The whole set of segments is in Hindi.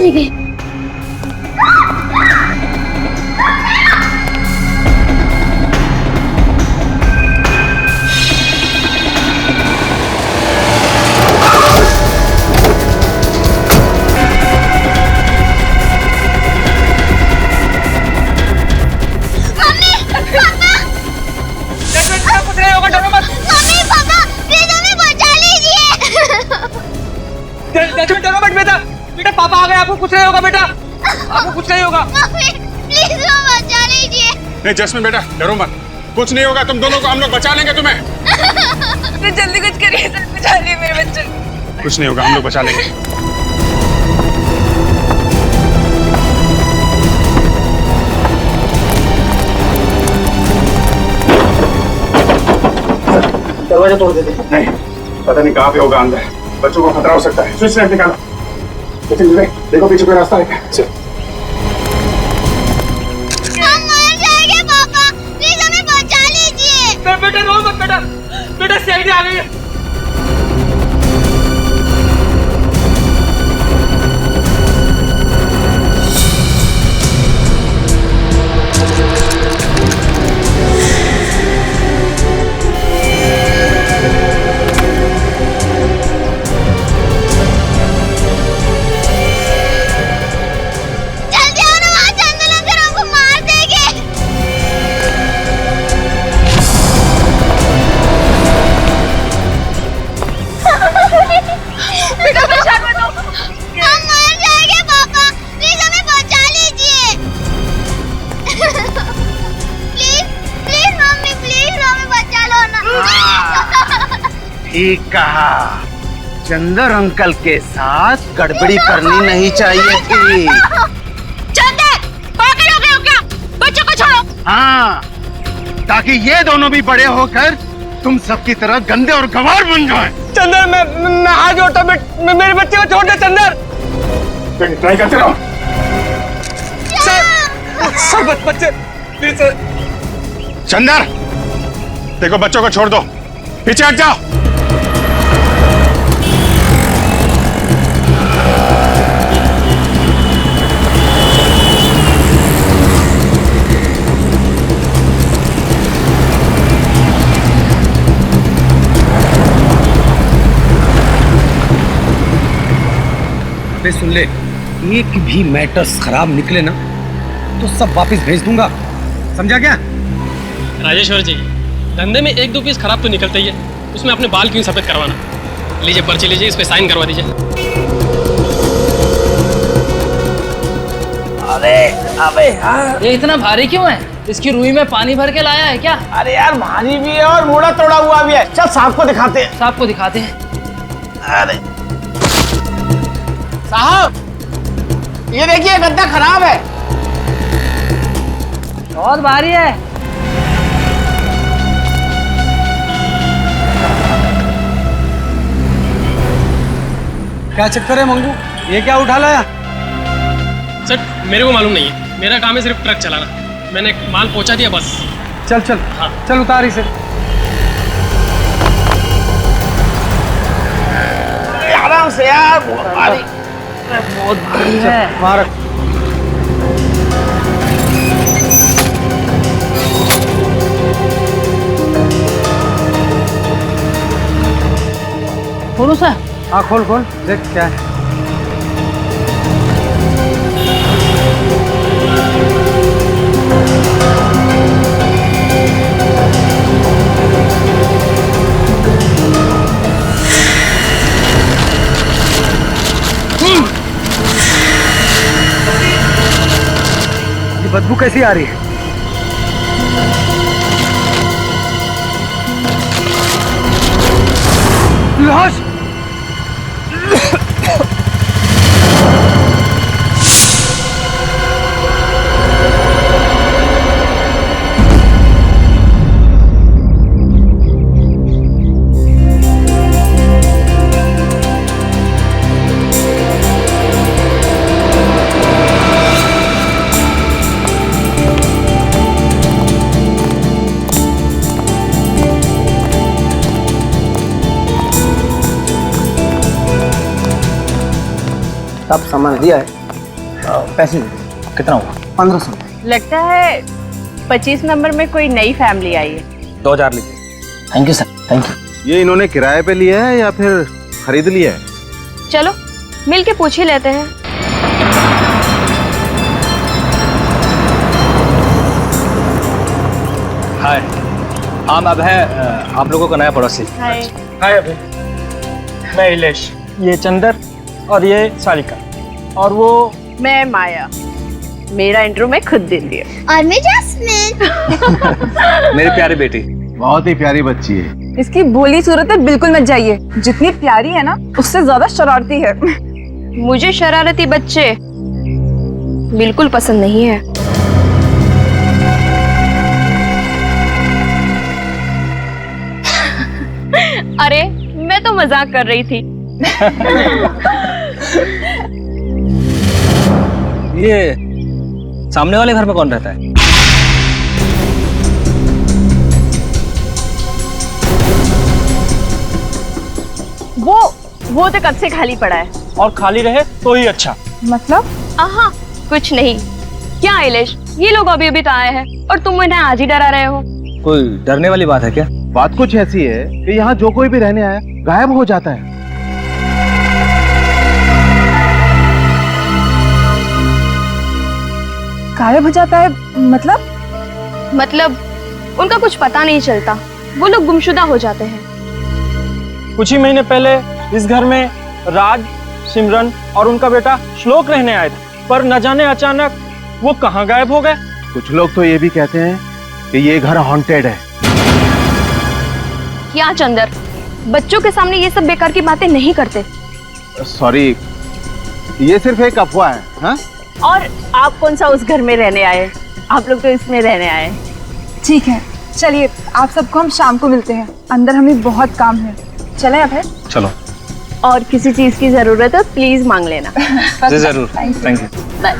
चली गई? बेटा पापा आ गए, आपको कुछ नहीं होगा बेटा, आपको कुछ नहीं होगा। प्लीज बचा लीजिए। नहीं जैस्मिन बेटा डरो मत, कुछ नहीं होगा, तुम दोनों को हम लोग बचा लेंगे तुम्हें। तो जल्दी कुछ करिए सर, बचा लिए मेरे बच्चे। कुछ नहीं होगा, हम लोग बचा लेंगे। दरवाजा तोड़ देते। नहीं पता नहीं कहाँ पे होगा अंदर, बच्चों को खतरा हो सकता है। स्विच लाइट निकालो। देखो पीछे कोई रास्ता है क्या? हम मर जाएंगे पापा, प्लीज हमें बचा लीजिए। बेटा रो मत बेटा, बेटा सीआईडी आ गई है। ठीक कहा, चंदर अंकल के साथ गड़बड़ी करनी नहीं चाहिए थी। चंदर, पागल हो गए हो क्या? बच्चों को छोड़ो। हाँ, ताकि ये दोनों भी बड़े होकर तुम सबकी तरह गंदे और गंवार बन जाएं। चंदर मैं हाथ जोड़ता हूं, मेरे बच्चे को छोड़ दे चंदर। ट्राई करते रहो। सर बच्चे प्लीज सर। चंदर देखो बच्चों को छोड़ दो, पीछे हट जाओ। सुन ले, एक भी मैटर्स खराब निकले ना तो सब वापस भेज दूंगा, समझा क्या? राजेश्वर जी, धंधे में एक दो पीस खराब तो निकलता ही है, उसमें अपने बाल क्यों सफेद करवाना। लीजिए पर्ची लीजिए, इस पे साइन करवा दीजिए। अरे अबे यार, ये इतना भारी क्यों है? इसकी रुई में पानी भर के लाया है क्या? अरे यार भारी भी है और मुड़ा तोड़ा हुआ भी है। चल साहब को दिखाते हैं। साहब को दिखाते हैं। अरे साहब ये देखिए गद्दा खराब है। बहुत भारी है। क्या चक्कर है मंगू, ये क्या उठा लाया? सर मेरे को मालूम नहीं है, मेरा काम है सिर्फ ट्रक चलाना, मैंने माल पहुंचा दिया बस। चल चल हाँ। चल उतार इसे। आराम से यार, बहुत भारी है। वहाँ रख। खोलो सर। हाँ खोल खोल, देख क्या है। ये बदबू कैसी आ रही है? लाश। सब समझ दिया है। पैसे दे दो। कितना हुआ? 1500। लगता है 25 नंबर में कोई नई फैमिली आई है। 2000 लीजिए। Thank you sir, thank you. ये इन्होंने किराए पे लिया है या फिर खरीद लिया है? चलो मिल के पूछ ही लेते हैं। हाय, हम अब है आप लोगों का नया पड़ोसी। हाय। हाय अभय, मैं इलेश, ये चंदर और ये सारिका, और वो मैं माया। मेरा इंट्रो मैं खुद देती है। और मैं जैस्मिन। मेरी प्यारी बेटी। बहुत ही प्यारी बच्ची है। इसकी भोली सूरत बिल्कुल मत जाइए, जितनी प्यारी है ना उससे ज्यादा शरारती है। मुझे शरारती बच्चे बिल्कुल पसंद नहीं है। अरे मैं तो मजाक कर रही थी। ये सामने वाले घर में कौन रहता है? वो तो कब से खाली पड़ा है। और खाली रहे तो ही अच्छा। मतलब? आहा, कुछ नहीं। क्या आइलेश, ये लोग अभी अभी तो आए हैं और तुम इन्हें आज ही डरा रहे हो। कोई डरने वाली बात है क्या? बात कुछ ऐसी है कि यहाँ जो कोई भी रहने आया गायब हो जाता है। गायब हो जाता है मतलब उनका कुछ पता नहीं चलता। वो लोग गुमशुदा हो जाते हैं। कुछ ही महीने पहले इस घर में राज, सिमरन और उनका बेटा श्लोक रहने आए थे, पर न जाने अचानक वो कहाँ गायब हो गए। कुछ लोग तो ये भी कहते हैं कि ये घर हॉन्टेड है। क्या चंदर, बच्चों के सामने ये सब बेकार की बातें नहीं करते। सॉरी, ये सिर्फ एक अफवाह है। हाँ? और आप कौन सा उस घर में रहने आए? आप लोग तो इसमें रहने आए। ठीक है, चलिए आप सबको हम शाम को मिलते हैं। अंदर हमें बहुत काम है। चलें अब है? चलो। और किसी चीज की जरूरत है प्लीज मांग लेना। जी जरूर, थैंक यू। बाय।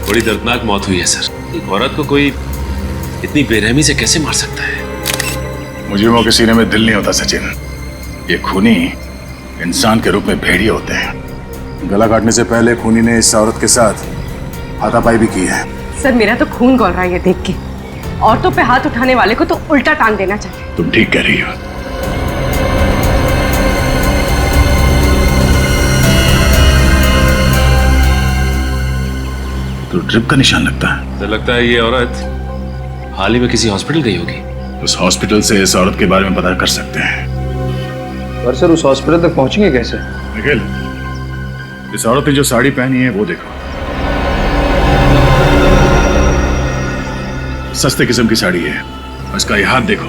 बड़ी दर्दनाक मौत हुई है सर। एक औरत को कोई इतनी बेरहमी से कैसे मार सकता है? मुजरिमों के सीने में दिल नहीं होता सचिन। ये खूनी इंसान के रूप में भेड़िए होते हैं। गला काटने से पहले खूनी ने इस औरत के साथ हाथापाई भी की है। सर मेरा तो खून खौल रहा है ये देख के। औरतों पे हाथ उठाने वाले को तो उल्टा टांग देना चाहिए। तुम ठीक कह रही हो। तो ड्रिप का निशान लगता है। तो लगता है ये औरत हाल ही में किसी हॉस्पिटल गई होगी। उस हॉस्पिटल से इस औरत के बारे में पता कर सकते हैं। और सर उस हॉस्पिटल तक पहुंचेंगे कैसे? निखिल, इस औरत ने जो साड़ी पहनी है वो देखो। सस्ते किस्म की साड़ी है। और इसका ये हाथ देखो,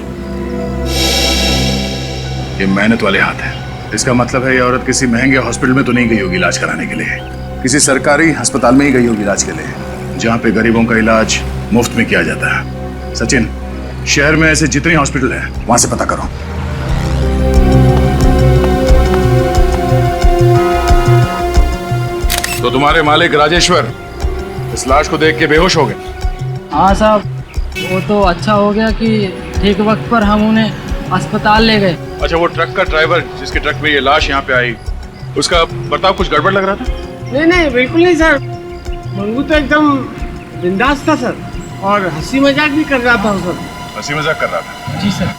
ये मेहनत वाले हाथ है। इसका मतलब है ये औरत किसी महंगे हॉस्पिटल में तो नहीं गई होगी इलाज कराने के लिए। किसी सरकारी अस्पताल में ही गई होगी इलाज के लिए, जहाँ पे गरीबों का इलाज मुफ्त में किया जाता है। सचिन, शहर में ऐसे जितने हॉस्पिटल है वहां से पता करो। तो तुम्हारे मालिक राजेश्वर इस लाश को देख के बेहोश हो गए? हाँ साहब, वो तो अच्छा हो गया कि ठीक वक्त पर हम उन्हें अस्पताल ले गए। अच्छा, वो ट्रक का ड्राइवर जिसके ट्रक में ये लाश यहाँ पे आई, उसका बर्ताव कुछ गड़बड़ लग रहा था? नहीं बिल्कुल नहीं सर। मंगू तो एकदम बिंदास था सर, और हंसी मजाक भी कर रहा था सर। हंसी मजाक कर रहा था? जी सर।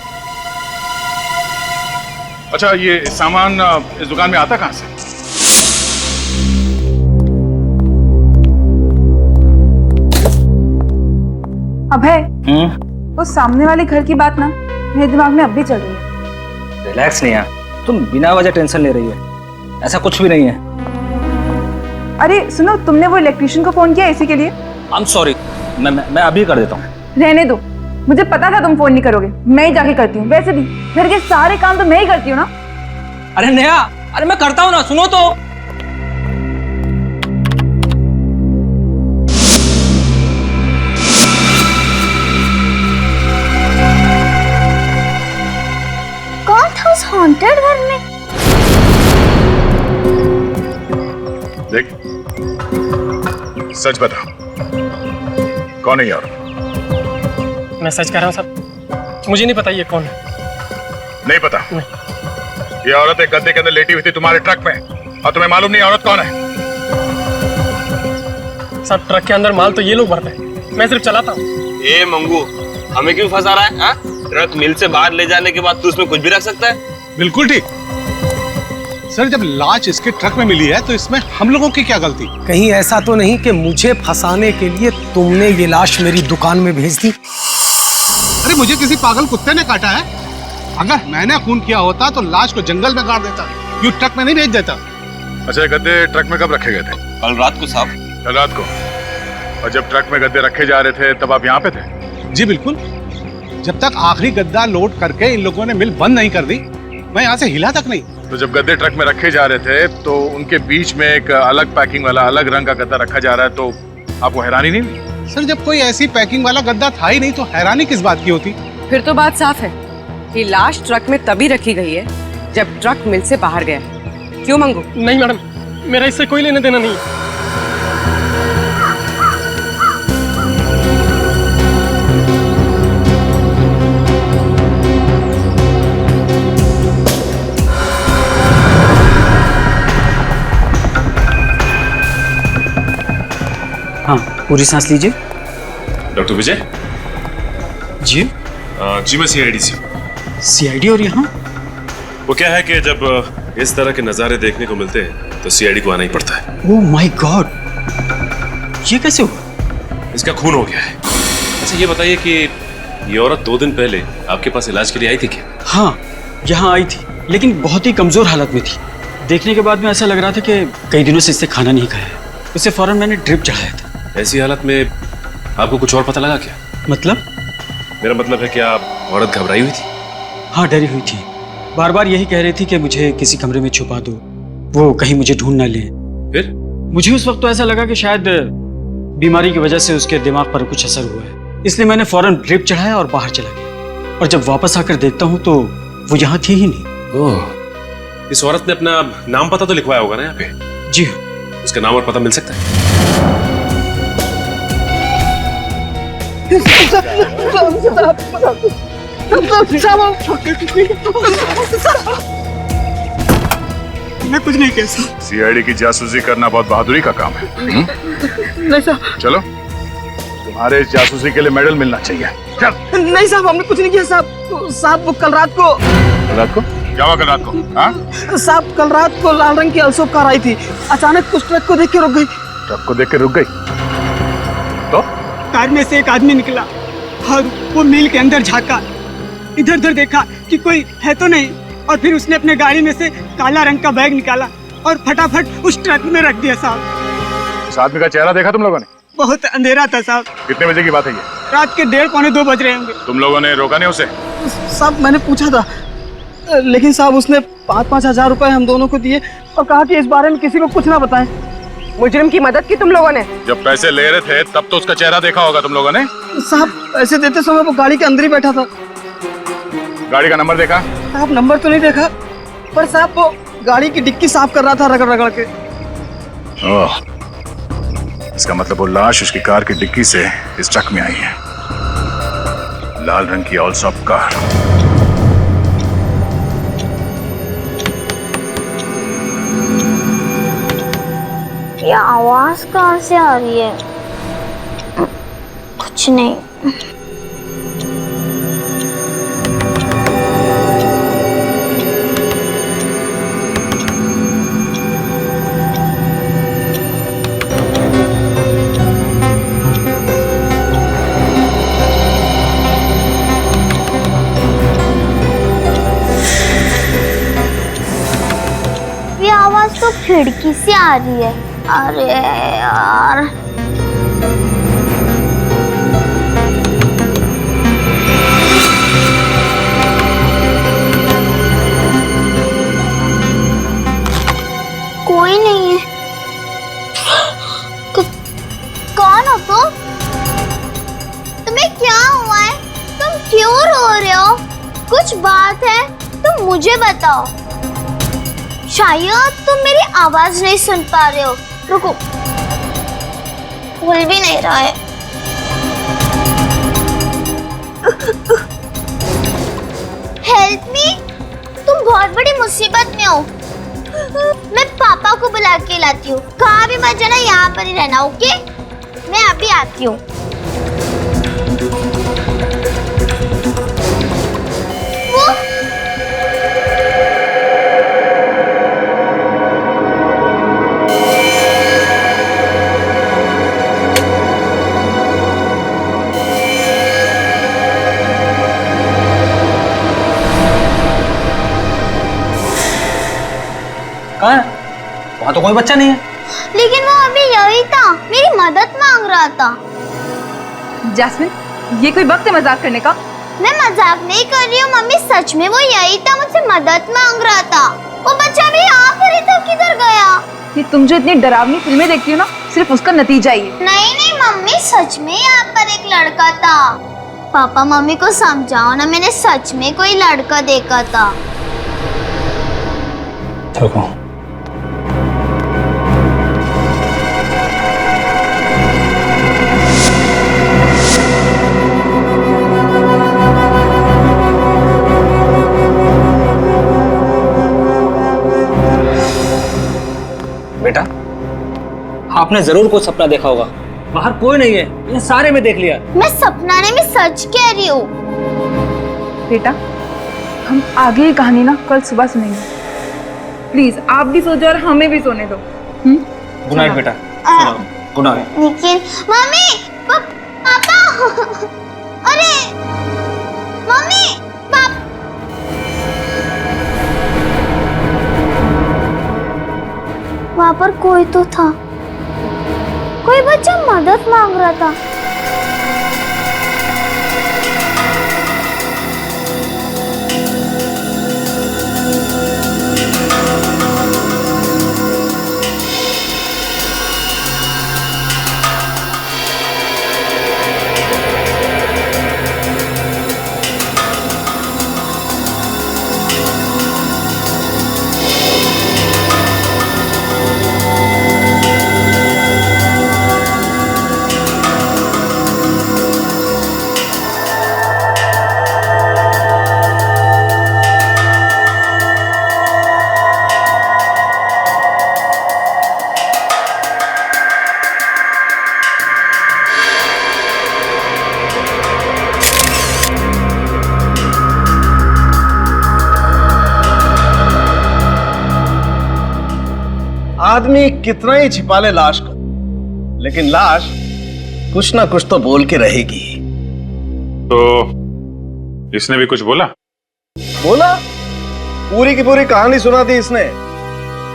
अच्छा, ये सामान इस दुकान में आता कहाँ से? अभय, उस सामने वाले घर की बात ना मेरे दिमाग में अब भी चल रही है। रिलैक्स नहीं यार, तुम बिना वजह टेंशन ले रही हो। ऐसा कुछ भी नहीं है। अरे सुनो, तुमने वो इलेक्ट्रिशियन को फोन किया इसी के लिए? आई एम सॉरी, मैं अभी कर देता हूँ। रहने दो, मुझे पता था तुम फोन नहीं करोगे। मैं ही जाके करती हूँ। वैसे भी घर के सारे काम तो मैं ही करती हूँ ना। अरे नेहा, अरे मैं करता हूँ ना, सुनो तो। कौन था उस हॉन्टेड घर में? देख, सच बता, कौन है ये औरत? मैं सच कह रहा हूँ साहब, मुझे नहीं पता ये कौन है। नहीं पता? ये औरत एक गद्दे के अंदर लेटी हुई थी तुम्हारे ट्रक में, और तुम्हें मालूम नहीं औरत कौन है? साहब ट्रक के अंदर माल तो ये लोग भरते हैं, मैं सिर्फ चलाता हूँ। ए मंगू, हमें क्यों फंसा रहा है? ट्रक मिल से बाहर ले जाने के बाद तू उसमें कुछ भी रख सकता है? बिल्कुल ठीक सर, जब लाश इसके ट्रक में मिली है तो इसमें हम लोगों की क्या गलती? कहीं ऐसा तो नहीं कि मुझे फंसाने के लिए तुमने ये लाश मेरी दुकान में भेज दी? अरे मुझे किसी पागल कुत्ते ने काटा है? अगर मैंने खून किया होता तो लाश को जंगल में गाड़ देता, यूं ट्रक में नहीं भेज देता। अच्छा, ये गद्दे ट्रक में कब रखे गए थे? कल रात को साहब। कल रात को? और जब ट्रक में गद्दे रखे जा रहे थे तब आप यहाँ पे थे? जी बिल्कुल, जब तक आखिरी गद्दा लोड करके इन लोगों ने मिल बंद नहीं कर दी, मैं यहाँ से हिला तक नहीं। तो जब गद्दे ट्रक में रखे जा रहे थे तो उनके बीच में एक अलग पैकिंग वाला अलग रंग का गद्दा रखा जा रहा है, तो आपको हैरानी नहीं हुई? सर, जब कोई ऐसी पैकिंग वाला गद्दा था ही नहीं तो हैरानी किस बात की होती? फिर तो बात साफ है कि लाश ट्रक में तभी रखी गई है जब ट्रक मिल से बाहर गया। क्यों मंगू? नहीं मैडम, मेरा इससे कोई लेना देना नहीं। हाँ, पूरी सांस लीजिए। डॉक्टर विजय? जी? जी मैं सीआईडी से हूँ। सीआईडी? और यहाँ? वो क्या है कि जब इस तरह के नज़ारे देखने को मिलते हैं तो सीआईडी को आना ही पड़ता है। ओह माय गॉड, ये कैसे हुआ? इसका खून हो गया है। अच्छा ये बताइए कि ये औरत 2 दिन पहले आपके पास इलाज के लिए आई थी क्या? हाँ, यहाँ आई थी, लेकिन बहुत ही कमजोर हालत में थी। देखने के बाद में ऐसा लग रहा था कि कई दिनों से इससे खाना नहीं खाया है। उसे फौरन मैंने ड्रिप चढ़ाया था। ऐसी हालत में आपको कुछ और पता लगा क्या? मतलब? मेरा मतलब है कि आप औरत घबराई हुई थी? हाँ, डरी हुई थी। बार बार यही कह रही थी कि मुझे किसी कमरे में छुपा दो, वो कहीं मुझे ढूंढ ना ले। फिर? मुझे उस वक्त तो ऐसा लगा कि शायद बीमारी की वजह से उसके दिमाग पर कुछ असर हुआ है, इसलिए मैंने फौरन ड्रिप चढ़ाया और बाहर चला गया। और जब वापस आकर देखता हूँ तो वो यहाँ थी ही नहीं। ओह, इस औरत ने अपना नाम पता तो लिखवाया होगा ना यहाँ पे? जी हाँ। उसका नाम और पता मिल सकता है? मैं कुछ नहीं कह सकता। सीआईडी की जासूसी करना बहुत बहादुरी का काम है। नहीं साहब। चलो, तुम्हारे इस जासूसी के लिए मेडल मिलना चाहिए। चल। नहीं साहब, हमने कुछ नहीं किया साहब। साहब वो कल रात को क्या हुआ? कल रात को? हाँ साहब, कल रात को लाल रंग की अल्सोफ कार आई थी, अचानक उस ट्रक को देख के रुक गई। ट्रक को देख के रुक गई? तो कार में से एक आदमी निकला और वो मिल के अंदर झांका, इधर उधर देखा कि कोई है तो नहीं, और फिर उसने अपने गाड़ी में से काला रंग का बैग निकाला और फटाफट उस ट्रक में रख दिया साहब। उस आदमी का चेहरा देखा तुम लोगों ने? बहुत अंधेरा था साहब। कितने बजे की बात है ये? रात के 1:30 पौने 2 बज रहे होंगे। तुम लोगों ने रोका नहीं उसे? साहब मैंने पूछा था, लेकिन साहब उसने 5-5 हजार रुपए हम दोनों को दिए और कहा कि इस बारे में किसी को कुछ ना बताएं। मुजरिम की मदद की तुम लोगों ने? जब पैसे ले रहे थे तब तो उसका चेहरा देखा होगा तुम लोगों ने? साहब पैसे देते समय वो गाड़ी के अंदर ही बैठा था। गाड़ी का नंबर देखा? साहब नंबर तो नहीं देखा, पर साहब वो गाड़ी की डिक्की साफ कर रहा था रगड़ रगड़ के। ओह, इसका मतलब वो लाश उसकी कार की डिक्की से इस ट्रक में आई है। लाल रंग की ऑल्सॉप कार। ये आवाज कहाँ से आ रही है? कुछ नहीं। ये आवाज तो खिड़की से आ रही है। अरे यार, कोई नहीं है। कौन हो तुम? तुम्हें क्या हुआ है? तुम क्यों रो रहे हो? कुछ बात है तो मुझे बताओ। शायद तुम मेरी आवाज नहीं सुन पा रहे हो। रुको, खुल भी नहीं रहा है। हेल्प मी, तुम बहुत बड़ी मुसीबत में हो। मैं पापा को बुला के लाती हूँ। कहाँ भी मत जाना, यहाँ पर ही रहना, ओके? मैं अभी आती हूँ। कहाँ है? वहाँ तो कोई बच्चा नहीं है। लेकिन वो अभी यही था, मेरी मदद मांग रहा था। जैस्मिन, ये कोई वक्त है मजाक करने का? मैं मजाक नहीं कर रही हूँ मम्मी, सच में वो यही था, मुझसे मदद मांग रहा था। वो बच्चा भी यहाँ पर ही था, किधर गया? ये तुम जो इतनी डरावनी फिल्में देखती हो ना, सिर्फ उसका नतीजा ही है। नहीं नहीं मम्मी, सच में यहाँ पर एक लड़का था। पापा मम्मी को समझाओ ना, मैंने सच में कोई लड़का देखा था। देखो बेटा, आपने जरूर कुछ सपना देखा होगा। बाहर कोई नहीं है, ये सारे में देख लिया। मैं सपना नहीं, मैं सच कह रही हूँ। बेटा, हम आगे की कहानी ना कल सुबह सुनेंगे। प्लीज आप भी सो जाओ और हमें भी सोने दो। गुड नाइट बेटा। Good night. लेकिन मम्मी, पापा, अरे मम्मी, वहाँ पर कोई तो था, कोई बच्चा मदद मांग रहा था। आदमी कितना ही छिपा ले लाश को, लेकिन लाश कुछ ना कुछ तो बोल के रहेगी। तो इसने भी कुछ बोला? बोला, पूरी की पूरी कहानी सुना दी इसने।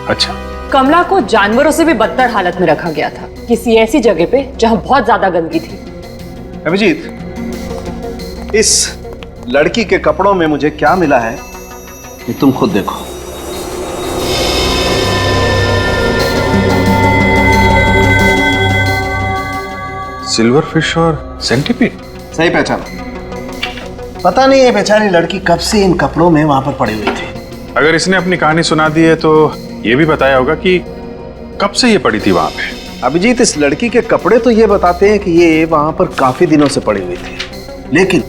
अच्छा, कमला को जानवरों से भी बदतर हालत में रखा गया था, किसी ऐसी जगह पे जहां बहुत ज्यादा गंदगी थी। अभिजीत, इस लड़की के कपड़ों में मुझे क्या मिला है ये तुम खुद देखो। सिल्वर फिश और सेंटीपीड। सही पहचाना। पता नहीं ये बेचारी लड़की कब से इन कपड़ों में वहां पर पड़ी हुई थी। अगर इसने अपनी कहानी सुना दी है तो ये भी बताया होगा कि कब से ये पड़ी थी वहां पे। अभिजीत, इस लड़की के कपड़े तो ये बताते हैं कि ये वहां पर काफी दिनों से पड़ी हुई थी, लेकिन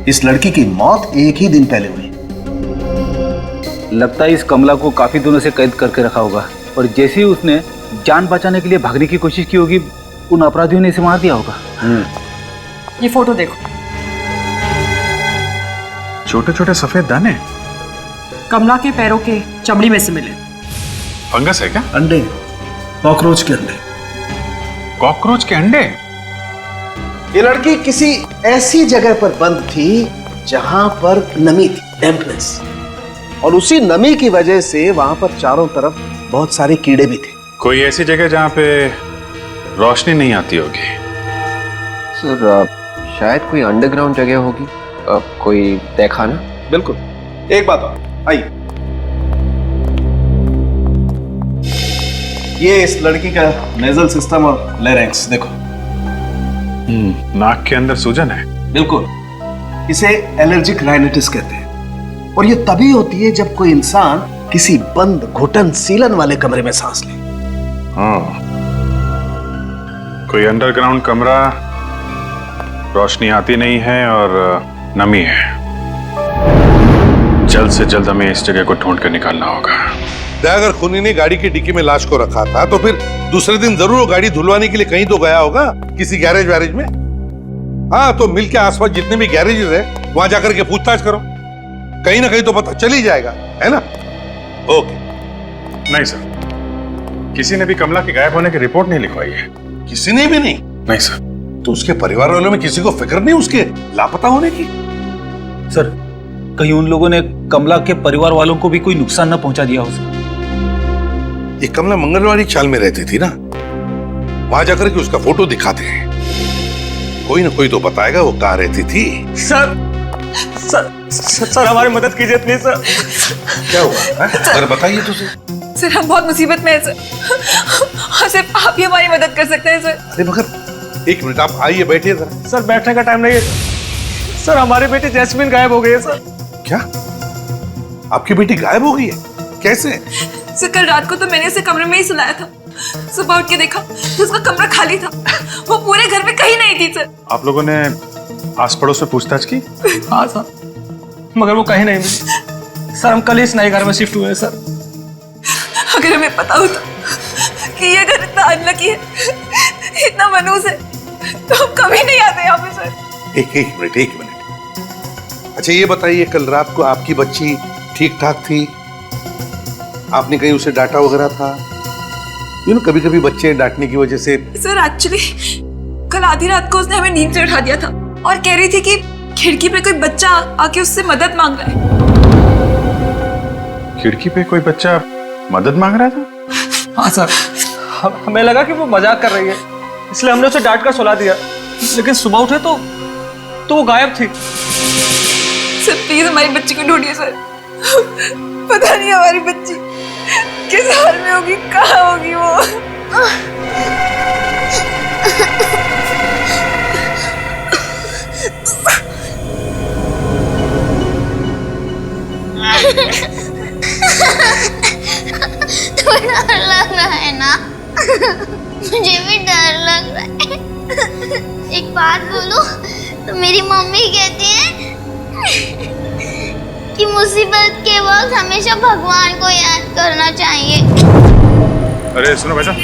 इस लड़की की मौत एक ही दिन पहले हुई। लगता है इस कमला को काफी दिनों से कैद करके रखा होगा, और जैसे ही उसने जान बचाने के लिए भागने की कोशिश की होगी, उन अपराधियों ने इसे मार दिया होगा। ये फोटो देखो। छोटे छोटे सफेद दाने कमला के पैरों के चमड़ी में से मिले। फंगस है क्या? अंडे, कॉकरोच के अंडे। कॉकरोच के अंडे? ये लड़की किसी ऐसी जगह पर बंद थी जहां पर नमी थी, डैम्पनेस, और उसी नमी की वजह से वहां पर चारों तरफ बहुत सारे कीड़े भी थे। कोई ऐसी जगह जहां पे रोशनी नहीं आती होगी। सर, शायद कोई अंडरग्राउंड जगह होगी। कोई देखा ना? बिल्कुल। एक बात और, आइए। ये इस लड़की का नेजल सिस्टम और लेरेंक्स देखो। नाक के अंदर सूजन है। बिल्कुल, इसे एलर्जिक राइनाइटिस कहते हैं, और ये तभी होती है जब कोई इंसान किसी बंद, घुटन, सीलन वाले कमरे में सांस ले। हाँ, कोई अंडरग्राउंड कमरा रोशनी आती नहीं है और नमी है। जल्द से जल्द हमें इस जगह को ढूंढ कर निकालना होगा। अगर खूनी ने गाड़ी की डिक्की में लाश को रखा था तो फिर दूसरे दिन जरूर वो गाड़ी धुलवाने के लिए कहीं तो गया होगा, किसी गैरेज वैरेज में। हाँ, तो मिल के आसपास जितने भी गैरेजेस है वहां जाकर के पूछताछ करो, कहीं ना कहीं तो पता चल ही जाएगा, है ना? ओके। नहीं सर, किसी ने भी कमला के गायब होने की रिपोर्ट नहीं लिखवाई है। किसी ने भी नहीं? नहीं सर। तो उसके परिवार वालों में किसी को फिक्र नहीं उसके लापता होने की? सर, कहीं उन लोगों ने कमला के परिवार वालों को भी कोई नुकसान न पहुंचा दिया हो सर? ये कमला मंगलवाड़ी चाल में रहती थी ना, वहां जाकर के उसका फोटो दिखाते हैं, कोई ना कोई तो बताएगा वो कहाँ रहती थी। सर सर सर हमारी मदद कीजिए प्लीज सर। क्या हुआ? अगर बताइए तो सर, हम बहुत मुसीबत में हैं सर, और सिर्फ आप ही हमारी मदद कर सकते हैं सर। अरे मगर एक मिनट, आप आइए, बैठिए जरा। सर बैठने का टाइम नहीं है सर, हमारी बेटी जैस्मिन गायब हो गई है सर। क्या? आपकी बेटी गायब हो गई है? कैसे? सर, कल रात को तो मैंने उसे कमरे में ही सुलाया था। सुबह उठ के देखा तो उसका कमरा खाली था, वो पूरे घर में कहीं नहीं थी सर। आप लोगों ने आस पड़ोस में पूछताछ की? हाँ सर, मगर वो कहीं नहीं मिली सर। हम कल ही इस नए घर में शिफ्ट हुए हैं सर। अगर हमें पता होता कि ये घर इतना अनलकी है, इतना मनूस है, तो हम कभी नहीं आते यहाँ पे सर। एक मिनट। अच्छा ये बताइए, कल रात को आपकी बच्ची ठीक ठाक थी? आपने कहीं उसे डांटा वगैरह था? कभी कभी बच्चे डांटने की वजह से। सर एक्चुअली कल आधी रात को उसने हमें नींद से उठा दिया था और कह रही थी कि खिड़की पे कोई बच्चा आके उससे मदद मांग रहा है। खिड़की पे कोई बच्चा मदद मांग रहा था? हाँ सर, हमें लगा कि वो मजाक कर रही है, इसलिए हमने उसे डांट कर सुला दिया, लेकिन सुबह उठे तो वो गायब थी। सर प्लीज हमारी बच्ची को ढूंढिए सर। पता नहीं हमारी बच्ची किस हाल में होगी, कहाँ होगी वो। तुम्हें डर लग रहा है ना? मुझे भी डर लग रहा है। एक बात बोलूं तो मेरी मम्मी कहती है कि मुसीबत के वक्त हमेशा भगवान को याद करना चाहिए। अरे सुनो भाई साहब,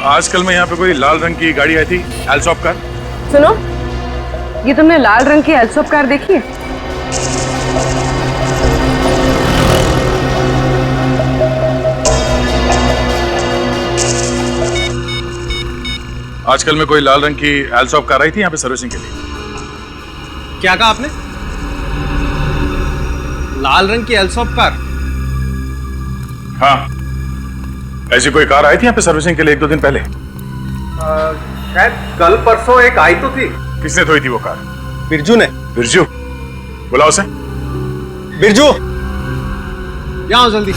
आजकल में यहाँ पे कोई लाल रंग की गाड़ी आई थी, एल्सॉप कार। सुनो, ये तुमने लाल रंग की एल्सॉप कार देखी है? आजकल में कोई लाल रंग की एल्सॉप कार आई थी यहाँ पे सर्विसिंग के लिए। क्या कहा आपने? लाल रंग की एल्सॉप कार? हाँ, ऐसी कोई कार आई थी यहाँ पे सर्विसिंग के लिए 1-2 दिन पहले। शायद कल परसों एक आई तो थी। किसने धोई थी वो कार? बिरजू ने। बिरजू? बुलाओ उसे। बिरजू, यहाँ आओ जल्दी।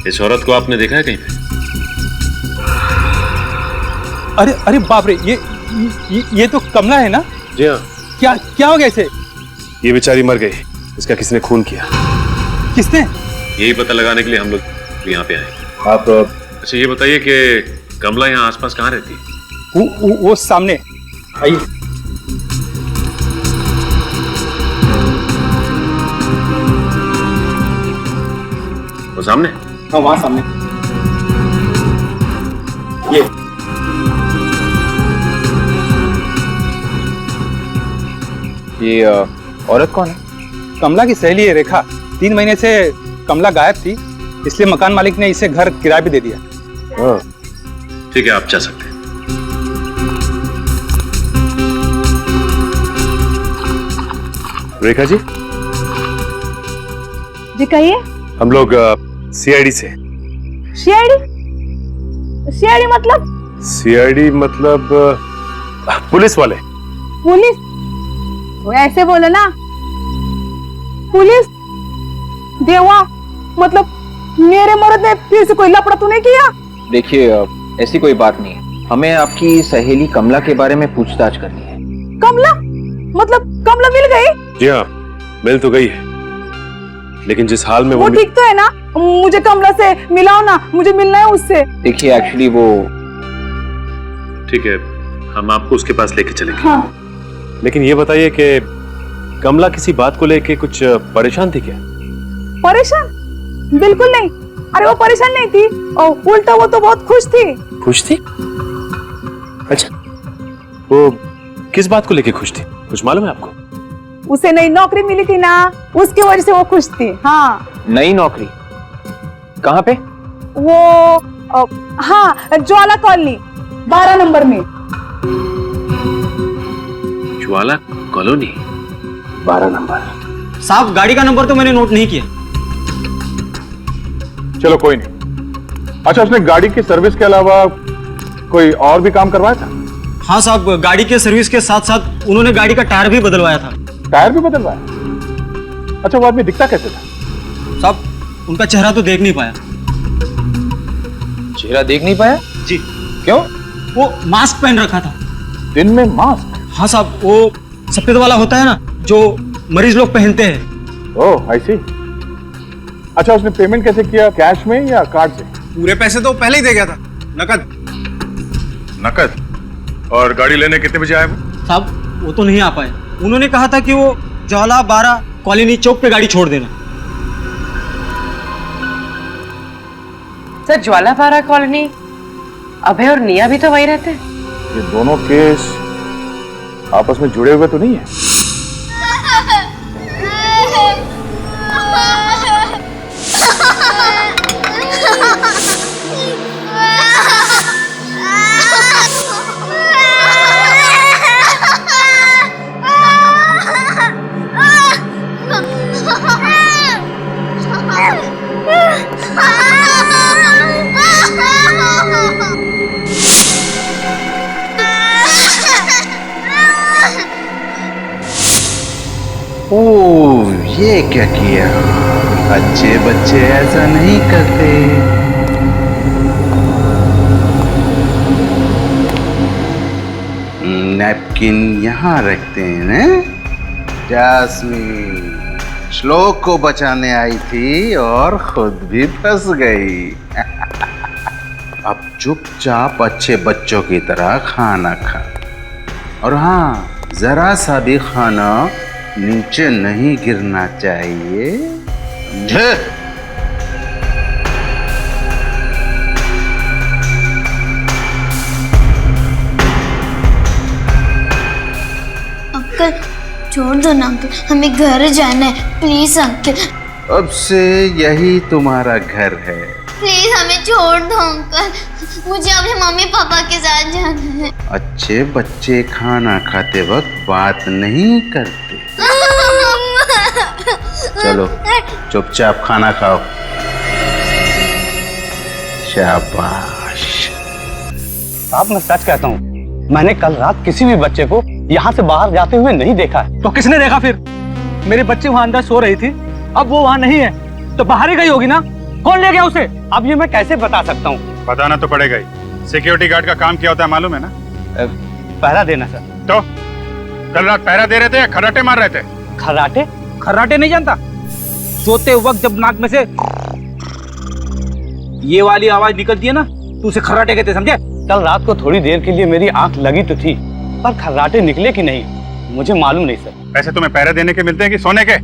इस औरत को आपने देखा है कहीं पे? अरे अरे बाप रे, ये तो कमला है ना? जी हाँ। क्या हो गया इसे? ये बेचारी मर गई, इसका किसने खून किया? किसने? यही पता लगाने के लिए हम लोग यहाँ पे आए। आप अच्छा ये बताइए कि कमला यहाँ आसपास कहाँ रहती है? वो सामने, आइए। वो सामने? हाँ, वहां सामने। ये औरत कौन है? कमला की सहेली है रेखा। 3 महीने से कमला गायब थी, इसलिए मकान मालिक ने इसे घर किराए पे दे दिया। ठीक है, आप जा सकते हैं। रेखा जी? जी कहिए। हम लोग सीआईडी से। सीआईडी मतलब? सीआईडी मतलब पुलिस वाले। पुलिस? वो ऐसे बोले ना, पुलिस देवा, मतलब मेरे मर्द ने फिर से कोई लफड़ा तो नहीं किया? देखिए ऐसी कोई बात नहीं है, हमें आपकी सहेली कमला के बारे में पूछताछ करनी है। कमला? मतलब कमला मिल गई? जी हाँ, मिल तो गई है, लेकिन जिस हाल में वो ठीक तो है ना? मुझे कमला से मिलाओ ना, मुझे मिलना है उससे। देखिए एक्चुअली वो, ठीक है, हम आपको उसके पास लेके चलेंगे। हाँ। लेकिन ये बताइए कि कमला किसी बात को लेके कुछ परेशान थी क्या? परेशान? बिल्कुल नहीं। अरे वो परेशान नहीं थी, और उल्टा वो तो बहुत खुश थी। खुश थी? अच्छा, वो किस बात को लेके खुश थी, कुछ मालूम है आपको? उसे नई नौकरी मिली थी ना, उसके वजह से वो खुश थी। हाँ। नई नौकरी? कहाँ पे? वो हाँ, ज्वाला कॉलोनी 12 नंबर में। ज्वाला कॉलोनी 12 नंबर। साहब गाड़ी का नंबर तो मैंने नोट नहीं किया। चलो कोई नहीं। अच्छा, उसने गाड़ी की सर्विस के अलावा कोई और भी काम करवाया था? हाँ साहब, गाड़ी के सर्विस के साथ साथ उन्होंने गाड़ी का टायर भी बदलवाया था। टायर भी बदलवाया? अच्छा, वो आदमी दिखता कैसे था? साहब उनका चेहरा तो देख नहीं पाया। चेहरा देख नहीं पाया? जी। क्यों? वो मास्क पहन रखा था। दिन में मास्क? हाँ साहब, वो सफेद वाला होता है ना जो मरीज लोग पहनते हैं। ओह, आई सी। अच्छा, उसने पेमेंट कैसे किया, कैश में या कार्ड से? पूरे पैसे तो पहले ही दे गया था, नकद। नकद? और गाड़ी लेने कितने बजे आया वो? साहब वो तो नहीं आ पाए, उन्होंने कहा था कि वो ज्वाला 12 कॉलोनी चौक पे गाड़ी छोड़ देना। सर ज्वाला 12 कॉलोनी, अभय और निया भी तो वही रहते हैं। ये दोनों केस आपस में जुड़े हुए तो नहीं है? ओह, ये क्या किया? अच्छे बच्चे ऐसा नहीं करते। नैपकिन यहाँ रखते हैं ना? जास्मीन श्लोक को बचाने आई थी और खुद भी फंस गई। अब चुपचाप अच्छे बच्चों की तरह खाना खा, और हाँ, जरा सा भी खाना नीचे नहीं गिरना चाहिए, समझे? अंकल छोड़ दो ना अंकल, हमें घर जाना है, प्लीज अंकल। अब से यही तुम्हारा घर है। प्लीज हमें छोड़ दो अंकल, मुझे अपने मम्मी पापा के साथ जाना है। अच्छे बच्चे खाना खाते वक्त बात नहीं करते। चलो चुपचाप खाना खाओ। शाबाश। साहब मैं सच कहता हूँ, मैंने कल रात किसी भी बच्चे को यहाँ से बाहर जाते हुए नहीं देखा है। तो किसने देखा फिर? मेरी बच्ची वहाँ अंदर सो रही थी, अब वो वहाँ नहीं है तो बाहर ही गई होगी ना। कौन ले गया उसे? अब ये मैं कैसे बता सकता हूँ? बताना तो पड़ेगा ही। सिक्योरिटी गार्ड का काम क्या होता है मालूम है ना? पहरा देना सर। तो कल रात पहरा दे रहे थे या खर्राटे मार रहे थे? खर्राटे? खर्राटे नहीं जानता? सोते वक्त जब नाक में से ये वाली आवाज निकलती है ना, तो उसे खर्राटे कहते, समझे? कल रात को थोड़ी देर के लिए मेरी आंख लगी तो थी, पर खर्राटे निकले कि नहीं मुझे मालूम नहीं सर। पैसे तुम्हें पहरा देने के मिलते हैं कि सोने के?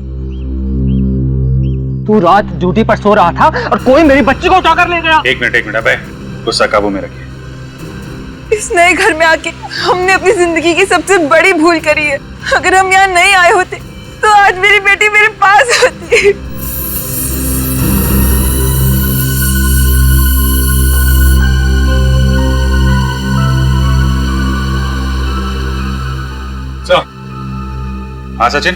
तू रात ड्यूटी पर सो रहा था और कोई मेरी बच्ची को उठाकर ले गया। एक मिनट अबे, गुस्सा काबू में रखिए। इस नए घर में आके हमने अपनी जिंदगी की सबसे बड़ी भूल करी है। अगर हम यहाँ नहीं आए होते तो आज मेरी बेटी मेरे पास होती। हाँ सचिन,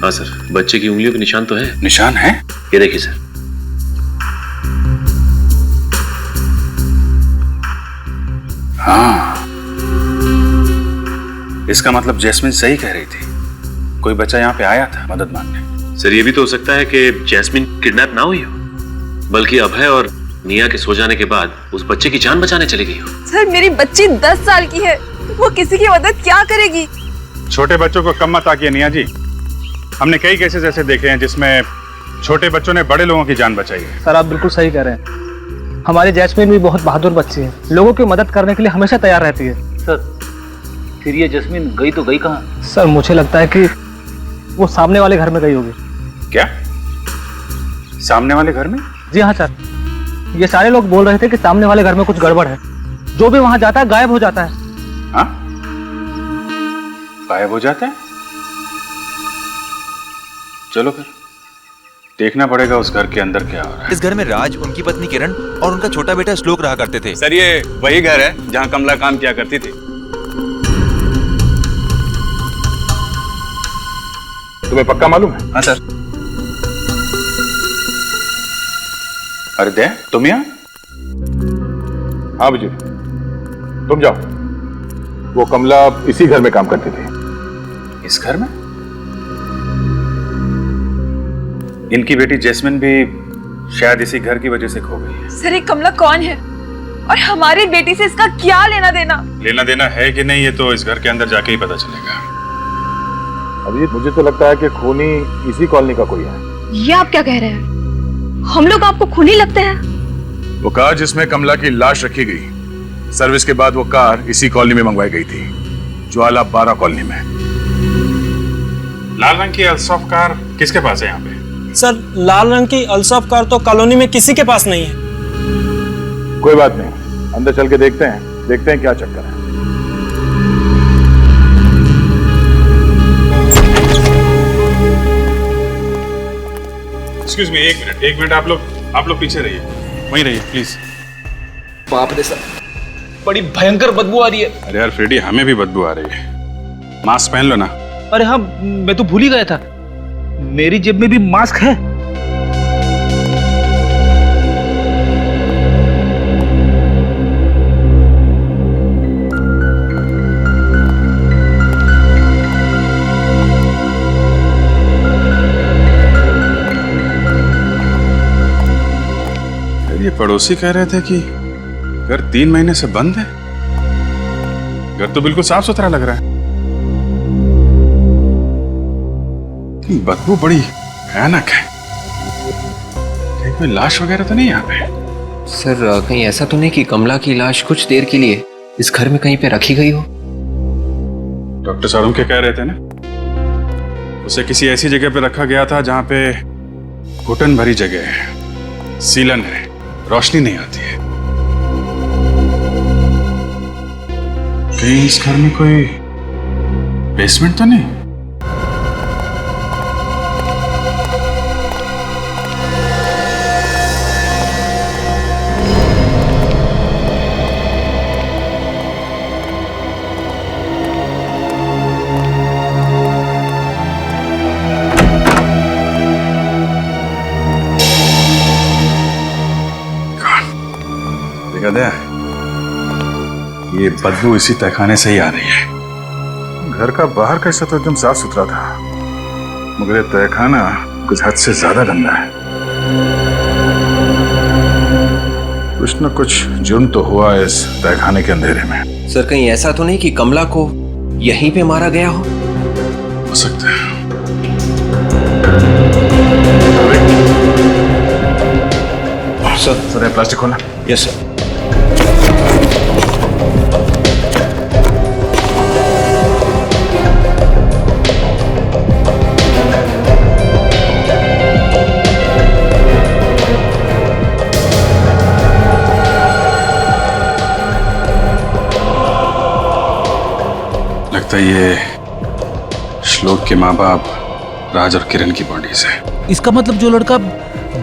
हाँ सर, बच्चे की उंगलियों के निशान तो है। निशान है? ये देखिए सर। हाँ, इसका मतलब जैस्मिन सही कह रही थी, कोई बच्चा यहाँ पे आया था मदद मांगने। सर ये भी तो हो सकता है कि जैस्मिन किडनैप ना हुई हो, बल्कि अभय और निया के सो जाने के बाद उस बच्चे की जान बचाने चली गई हो। सर मेरी बच्ची 10 साल की है, वो किसी की मदद क्या करेगी? छोटे बच्चों को कम मत आकिए निया जी। हमने कई केसेस ऐसे देखे हैं जिसमें छोटे बच्चों ने बड़े लोगों की जान बचाई है। सर आप बिल्कुल सही कह रहे हैं। हमारी जैस्मिन भी बहुत बहादुर बच्ची है, लोगों की मदद करने के लिए हमेशा तैयार रहती है। सर फिर ये जैस्मिन गई तो गई कहाँ? सर मुझे लगता है कि वो सामने वाले घर में गई होगी। क्या? सामने वाले घर में? जी हाँ सर, ये सारे लोग बोल रहे थे कि सामने वाले घर में कुछ गड़बड़ है। जो भी वहां जाता है गायब हो जाता है। हाँ? गायब हो जाता है? चलो फिर देखना पड़ेगा उस घर के अंदर क्या हो रहा है। इस घर में राज, उनकी पत्नी किरण और उनका छोटा बेटा श्लोक रहा करते थे। सर ये वही घर है जहाँ कमला काम किया करती थी। तुम्हें पक्का मालूम है? हाँ सर। अरे दे तुम यहाँ? हाँ बुजुर्ग, तुम जाओ। वो कमला इसी घर में काम करती थी। इस घर में? इनकी बेटी जैस्मिन भी शायद इसी घर की वजह से खो गई है। सर ये कमला कौन है और हमारी बेटी से इसका क्या लेना देना? लेना देना है कि नहीं ये तो इस घर के अंदर जाके ही पता चलेगा। अभी मुझे तो लगता है कि खूनी इसी कॉलोनी का कोई है। ये आप क्या कह रहे हैं? हम लोग आपको खूनी लगते हैं? वो कार जिसमें कमला की लाश रखी गई, सर्विस के बाद वो कार इसी कॉलोनी में मंगवाई गई थी, ज्वाला 12 कॉलोनी में। लाल रंग की अल्सॉफ कार किसके पास है यहाँ पे? सर लाल रंग की अल्सॉफ कार तो कॉलोनी में किसी के पास नहीं है। कोई बात नहीं, अंदर चल के देखते हैं क्या चक्कर है। एक्सक्यूज मी, एक मिनट आप लोग पीछे रहिए, वहीं रहिए प्लीज। बाप रे सर, बड़ी भयंकर बदबू आ रही है। अरे यार फ्रेडी, हमें भी बदबू आ रही है। मास्क पहन लो ना। अरे हाँ, मैं तो भूल ही गया था, मेरी जेब में भी मास्क है। ये पड़ोसी कह रहे थे कि घर 3 महीने से बंद है। घर तो बिल्कुल साफ सुथरा लग रहा है, बदबू बड़ी भयानक है। कहीं कोई लाश वगैरह तो नहीं यहाँ पे? सर कहीं ऐसा तो नहीं कि कमला की लाश कुछ देर के लिए इस घर में कहीं पे रखी गई हो? डॉक्टर सारूम के कह रहे थे ना, उसे किसी ऐसी जगह पे रखा गया था जहां पे घुटन भरी जगह है, सीलन है, रोशनी नहीं आती है। कहीं इस घर में कोई बेसमेंट तो नहीं? ये बदबू इसी तहखाने से ही आ रही है। घर का बाहर कैसा तो एकदम साफ सुथरा था, मगर ये तहखाना कुछ हद से ज्यादा गंदा है। कुछ न कुछ जुर्म तो हुआ है इस तहखाने के अंधेरे में। सर कहीं ऐसा तो नहीं कि कमला को यहीं पे मारा गया हो सकता है। सर प्लास्टिक खोलना। Yes sir. लगता है ये श्लोक के माँ बाप राज और किरण की बॉडीज है। इसका मतलब जो लड़का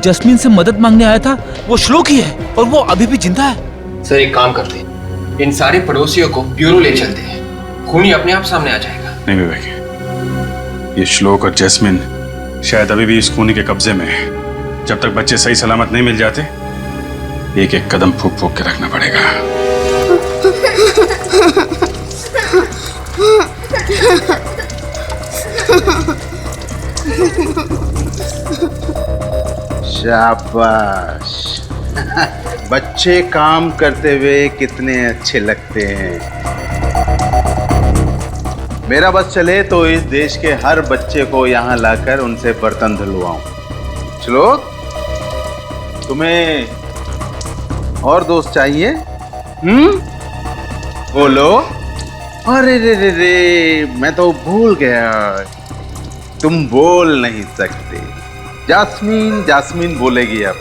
जस्मीन से मदद मांगने आया था वो श्लोक ही है और वो अभी भी जिंदा है। सर एक काम करते हैं, इन सारे पड़ोसियों को ब्यूरो ले चलते हैं, खूनी अपने आप सामने आ जाएगा। नहीं विवेक, ये श्लोक और जैस्मिन शायद अभी भी इस खूनी के कब्जे में है। जब तक बच्चे सही सलामत नहीं मिल जाते, एक एक कदम फूक फूक के रखना पड़ेगा। शाबाश। बच्चे काम करते हुए कितने अच्छे लगते हैं। मेरा बस चले तो इस देश के हर बच्चे को यहाँ लाकर उनसे बर्तन धुलवाऊं। चलो, तुम्हें और दोस्त चाहिए? बोलो। अरे रे रे रे, मैं तो भूल गया, तुम बोल नहीं सकते। जास्मीन, जास्मीन बोलेगी अब।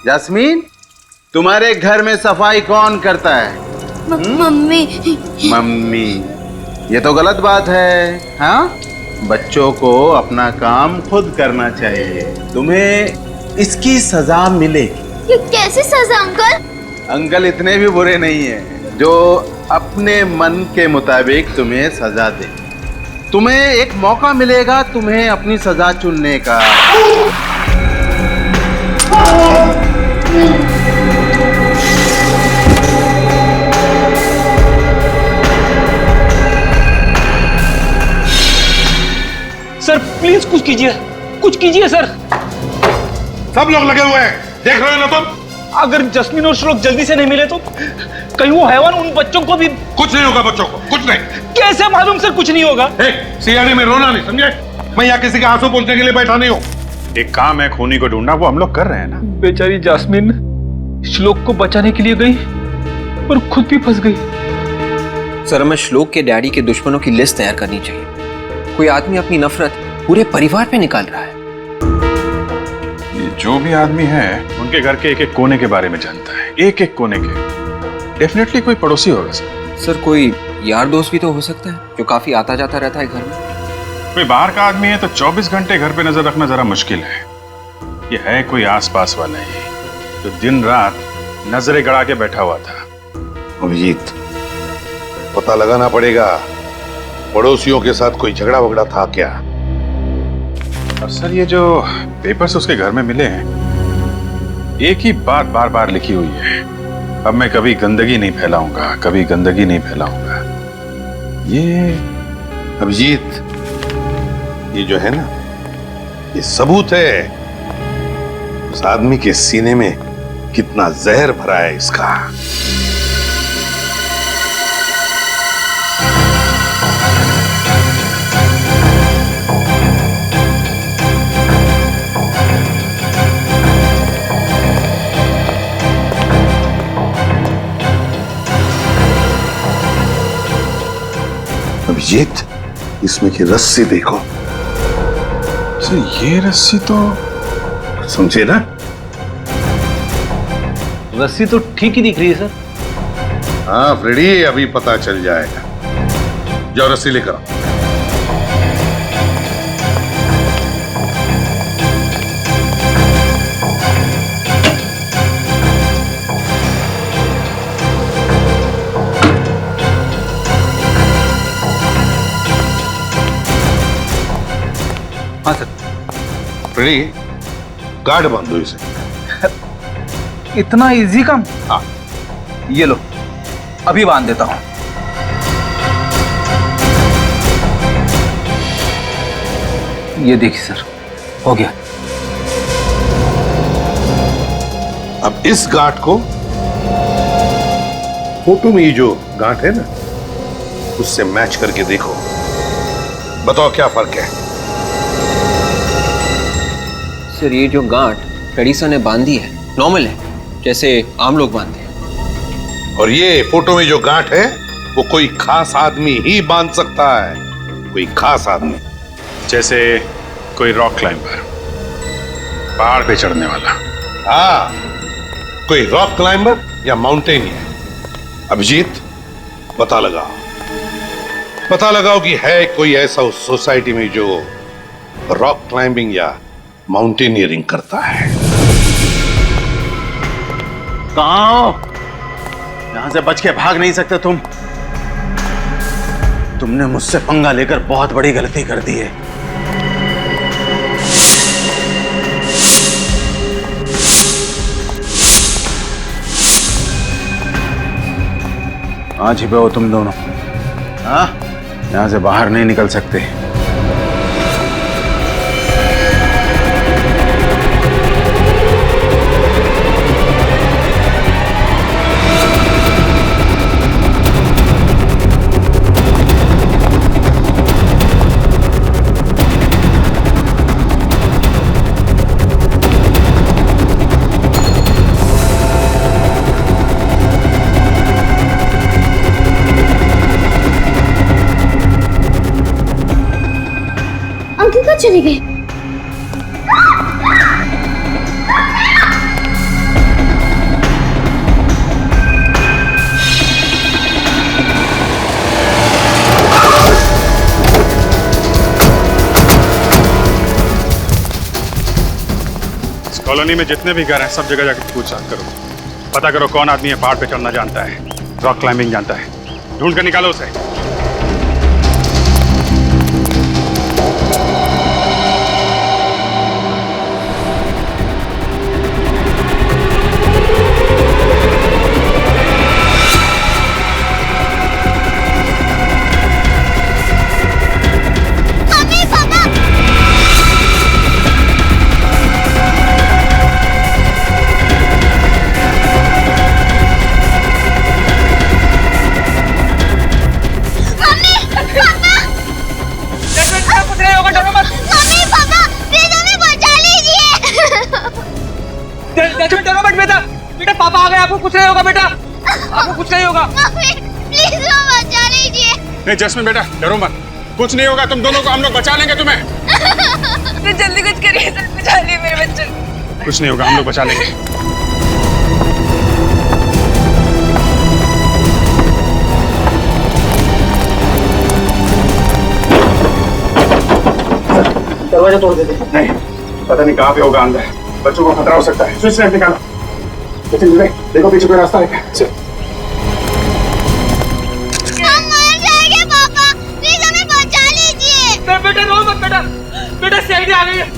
जास्मीन, तुम्हारे घर में सफाई कौन करता है? मम्मी। मम्मी, ये तो गलत बात है। हाँ, बच्चों को अपना काम खुद करना चाहिए। तुम्हें इसकी सजा मिलेगी। ये कैसी सजा अंकल? अंकल इतने भी बुरे नहीं है जो अपने मन के मुताबिक तुम्हें सजा दे। तुम्हें एक मौका मिलेगा तुम्हें अपनी सजा चुनने का। सर प्लीज कुछ कीजिए, कुछ कीजिए सर। सब लोग लगे हुए हैं, देख रहे हो ना तुम? अगर जस्मीन और श्लोक जल्दी से नहीं मिले तो कहीं वो हैवान उन बच्चों को भी। कुछ नहीं होगा बच्चों को, कुछ नहीं। कैसे मालूम सर? कुछ नहीं होगा। सियाने में रोना नहीं, समझे? मैं यहाँ किसी के आंसू पोंछने के लिए बैठा नहीं हूँ। एक काम है खूनी को ढूंढना, वो हम लोग कर रहे हैं ना। बेचारी जास्मीन श्लोक को बचाने के लिए गई और खुद भी फंस गई। सर, हमें श्लोक के डैडी के दुश्मनों की लिस्ट तैयार करनी चाहिए। कोई आदमी अपनी नफरत पूरे परिवार पे निकाल रहा है। ये जो भी आदमी है उनके घर के एक एक कोने के बारे में जानता है, एक एक कोने के। डेफिनेटली कोई पड़ोसी होगा सर। सर, कोई यार दोस्त भी तो हो सकता है जो काफी आता जाता रहता है घर में। कोई बाहर का आदमी है तो 24 घंटे घर पे नजर रखना जरा मुश्किल है। ये है कोई आसपास वाला ही जो दिन रात नजरें गड़ा के बैठा हुआ था। अभिजीत, पता लगाना पड़ेगा पड़ोसियों के साथ कोई झगड़ा वगड़ा था क्या? और सर, ये जो पेपर्स उसके घर में मिले हैं, एक ही बात बार बार लिखी हुई है, अब मैं कभी गंदगी नहीं फैलाऊंगा, कभी गंदगी नहीं फैलाऊंगा। ये अभिजीत, ये जो है ना, ये सबूत है उस आदमी के सीने में कितना जहर भरा है इसका। अभिजीत, इसमें की रस्सी देखो। सर, ये रस्सी तो समझे ना? रस्सी तो ठीक ही दिख रही है सर। हाँ फ्रेडी, अभी पता चल जाएगा। जाओ रस्सी लेकर आओ। हाँ सर। फ्रेडी, गार्ड बांध दो इसे। इतना इजी काम? हाँ। ये लो, अभी बांध देता हूं। ये देखिए सर, हो गया। अब इस गांठ को फोटो में ये जो गांठ है ना, उससे मैच करके देखो। बताओ क्या फर्क है? सर, ये जो गांठ फ्रेडी ने बांधी है नॉर्मल है, जैसे आम लोग बांधते हैं। और ये फोटो में जो गांठ है वो कोई खास आदमी ही बांध सकता है। कोई खास आदमी, जैसे कोई रॉक क्लाइंबर, पहाड़ पे चढ़ने वाला। हाँ, कोई रॉक क्लाइंबर या माउंटेनियर। अभिजीत, पता लगाओ कि है कोई ऐसा उस सोसाइटी में जो रॉक क्लाइंबिंग या माउंटेनियरिंग करता है। कहां हो? यहां से बच के भाग नहीं सकते तुम। तुमने मुझसे पंगा लेकर बहुत बड़ी गलती कर दी है। कहाँ छिपे हो तुम दोनों? हाँ, यहाँ से बाहर नहीं निकल सकते। अंकल कहाँ चले गए? इस कॉलोनी में जितने भी घर हैं सब जगह जाकर पूछताछ करो। पता करो कौन आदमी है पहाड़ पे चढ़ना जानता है, रॉक क्लाइंबिंग जानता है। ढूंढ कर निकालो उसे। बेटा पापा आ गए, आपको कुछ नहीं होगा बेटा, आपको कुछ नहीं होगा। प्लीज बचा लीजिए। नहीं जैस्मिन बेटा डरो मत, कुछ नहीं होगा, तुम दोनों को हम लोग बचा लेंगे तुम्हें। तो जल्दी कुछ करिए सर, बचा लिए मेरे बच्चे। कुछ नहीं होगा, हम लोग बचा लेंगे। दरवाजा तोड़ देते। नहीं पता नहीं कहाँ पे होगा अंदर, बच्चों को खतरा हो सकता है। स्विच लाइट निकालो। देखो पीछे कोई रास्ता है क्या? हम मर जाएंगे पापा, प्लीज हमें बचा लीजिए। बेटा रो मत बेटा, बेटा सीआईडी आ गई है।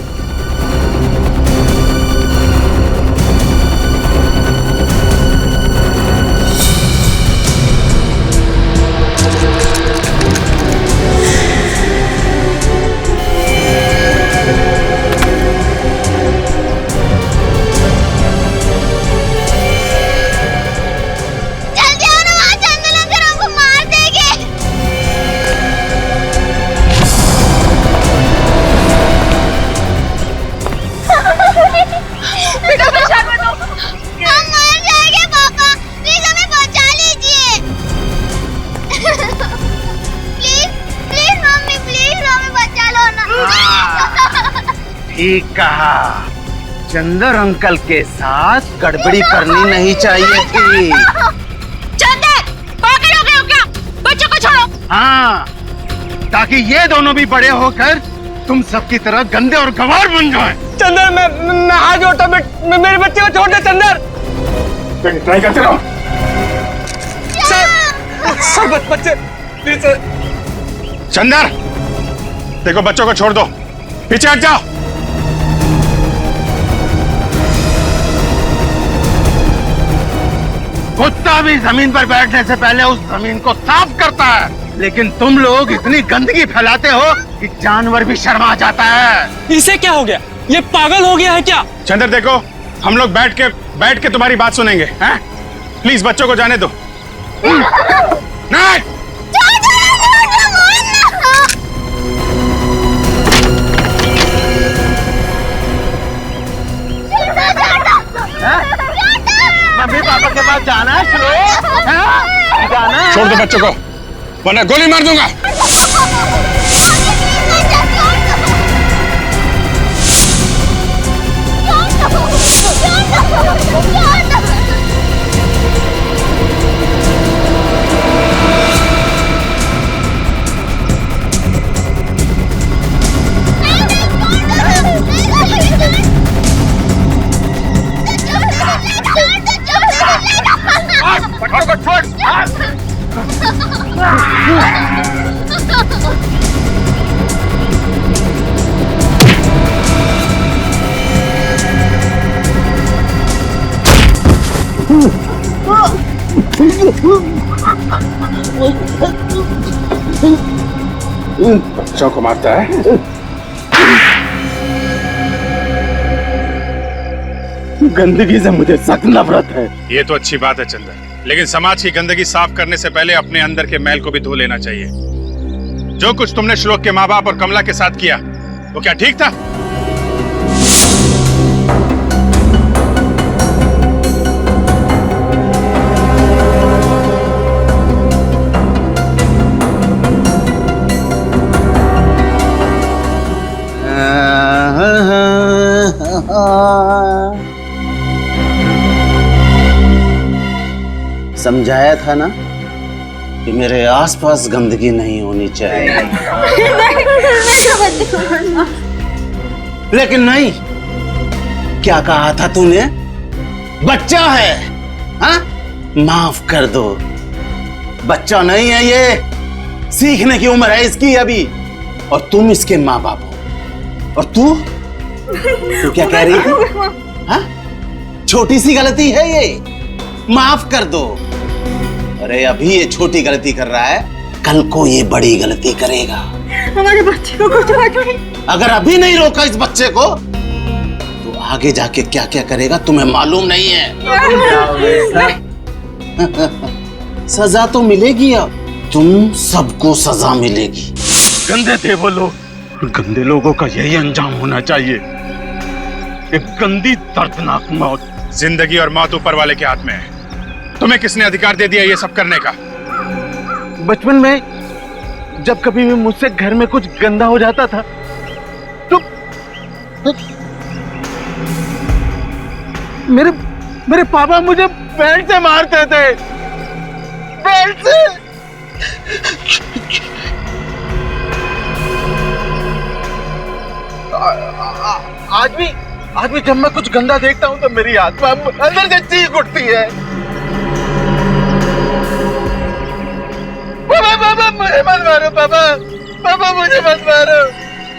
ठीक कहा, चंदर अंकल के साथ गड़बड़ी करनी नहीं चाहिए थी। चंदर, पागल हो गए हो क्या? बच्चों को छोड़ो। हाँ, ताकि ये दोनों भी बड़े होकर तुम सबकी तरह गंदे और गंवार बन जाएं। चंदर मैं हाथ जोड़ता हूं, मेरे बच्चे को छोड़ दे चंदर। ट्राई करते रहो। सर बच्चे प्लीज सर। चंदर देखो बच्चों को छोड़ दो, पीछे हट जाओ। कुत्ता भी जमीन पर बैठने से पहले उस जमीन को साफ करता है, लेकिन तुम लोग इतनी गंदगी फैलाते हो कि जानवर भी शर्मा जाता है। इसे क्या हो गया? ये पागल हो गया है क्या? चंदर देखो, हम लोग बैठ के तुम्हारी बात सुनेंगे, हैं? प्लीज बच्चों को जाने दो। नहीं मम्मी पापा के पास जाना है, जाना है। छोड़ दो बच्चों को, वरना गोली मार दूंगा। बच्चों को मारता है। गंदगी से मुझे सख्त नफरत है। ये तो अच्छी बात है चंदर, लेकिन समाज की गंदगी साफ करने से पहले अपने अंदर के मैल को भी धो लेना चाहिए। जो कुछ तुमने श्लोक के माँ बाप और कमला के साथ किया वो क्या ठीक था? समझाया था ना कि मेरे आसपास गंदगी नहीं होनी चाहिए। लेकिन नहीं, क्या कहा था तूने? बच्चा है, हाँ? माफ कर दो, बच्चा नहीं है ये, सीखने की उम्र है इसकी अभी, और तुम इसके माँ बाप हो। और तू क्या कह रही थी? हाँ? छोटी सी गलती है ये, माफ कर दो। अरे अभी ये छोटी गलती कर रहा है, कल को ये बड़ी गलती करेगा। हमारे बच्चे को कुछ नहीं। अगर अभी नहीं रोका इस बच्चे को तो आगे जाके क्या क्या करेगा तुम्हें मालूम नहीं है। सजा तो मिलेगी, अब तुम सबको सजा मिलेगी। गंदे थे वो लोग, गंदे लोगों का यही अंजाम होना चाहिए, एक गंदी दर्दनाक मौत। जिंदगी और मौत ऊपर वाले के हाथ में है। तुम्हें किसने अधिकार दे दिया ये सब करने का? बचपन में जब कभी भी मुझसे घर में कुछ गंदा हो जाता था तो मेरे पापा मुझे बेल्ट से मारते थे, बेल्ट से। आज भी जब मैं कुछ गंदा देखता हूँ तो मेरी आत्मा अंदर से चीख उठती है। पापा मुझे मत मारो, पापा मुझे मत मारो।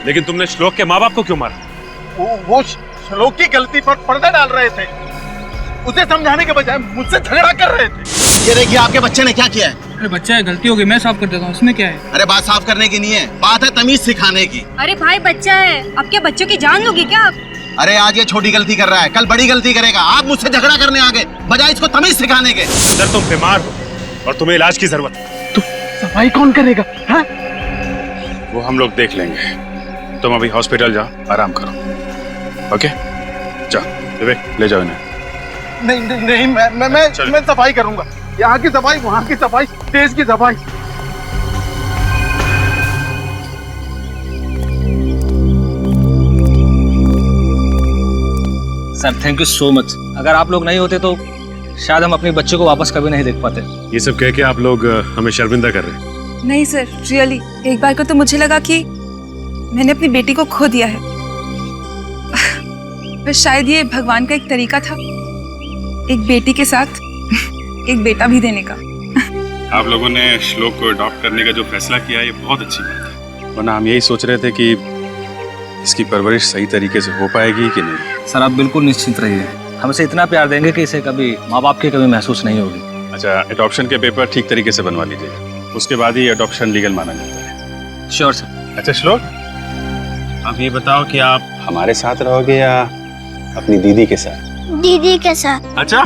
लेकिन तुमने श्लोक के माँ बाप को क्यों मारा? वो श्लोक की गलती पर पर्दा डाल रहे थे, उसे समझाने के बजाय मुझसे झगड़ा कर रहे थे। ये देखिए आपके बच्चे ने क्या किया है। अरे बच्चा है, गलती हो गई, मैं साफ कर देता हूँ, उसमें क्या है? अरे बात साफ करने की नहीं है, बात है तमीज सिखाने की। अरे भाई बच्चा है, अब क्या बच्चों की जान लोगे क्या आप? अरे आज ये छोटी गलती कर रहा है, कल बड़ी गलती करेगा। आप मुझसे झगड़ा करने आ गए बजाय इसको तमीज सिखाने के। सर तुम बीमार हो और तुम्हें इलाज की जरूरत है। तो सफाई कौन करेगा? हाँ? वो हम लोग देख लेंगे। तुम अभी हॉस्पिटल जाओ, आराम करो। ओके जाओ विवेक, ले जाओ इन्हें। नहीं, मैं सफाई करूंगा। यहाँ की सफाई, वहाँ की सफाई, देश की सफाई। Sir thank you so much. अगर आप लोग नहीं होते तो शायद हम अपने बच्चे को वापस कभी नहीं देख पाते। ये सब कह के आप लोग हमें शर्मिंदा कर रहे हैं। नहीं सर, रियली एक बार को तो मुझे लगा कि मैंने अपनी बेटी को खो दिया है, पर शायद ये भगवान का एक तरीका था एक बेटी के साथ एक बेटा भी देने का। आप लोगों ने श्लोक को अडॉप्ट करने का जो फैसला किया ये बहुत अच्छी बात है, वरना हम यही सोच रहे थे कि इसकी परवरिश सही तरीके से हो पाएगी कि नहीं। सर आप बिल्कुल निश्चिंत रहिए, हम इसे इतना प्यार देंगे कि इसे कभी माँ बाप की कभी महसूस नहीं होगी। अच्छा, अडॉप्शन के पेपर ठीक तरीके से बनवा लीजिएगा, उसके बाद ही अडॉप्शन लीगल माना जाता है। Sure sir. अच्छा श्लोक, आप ये बताओ कि आप हमारे साथ रहोगे या अपनी दीदी के साथ? दीदी के साथ। अच्छा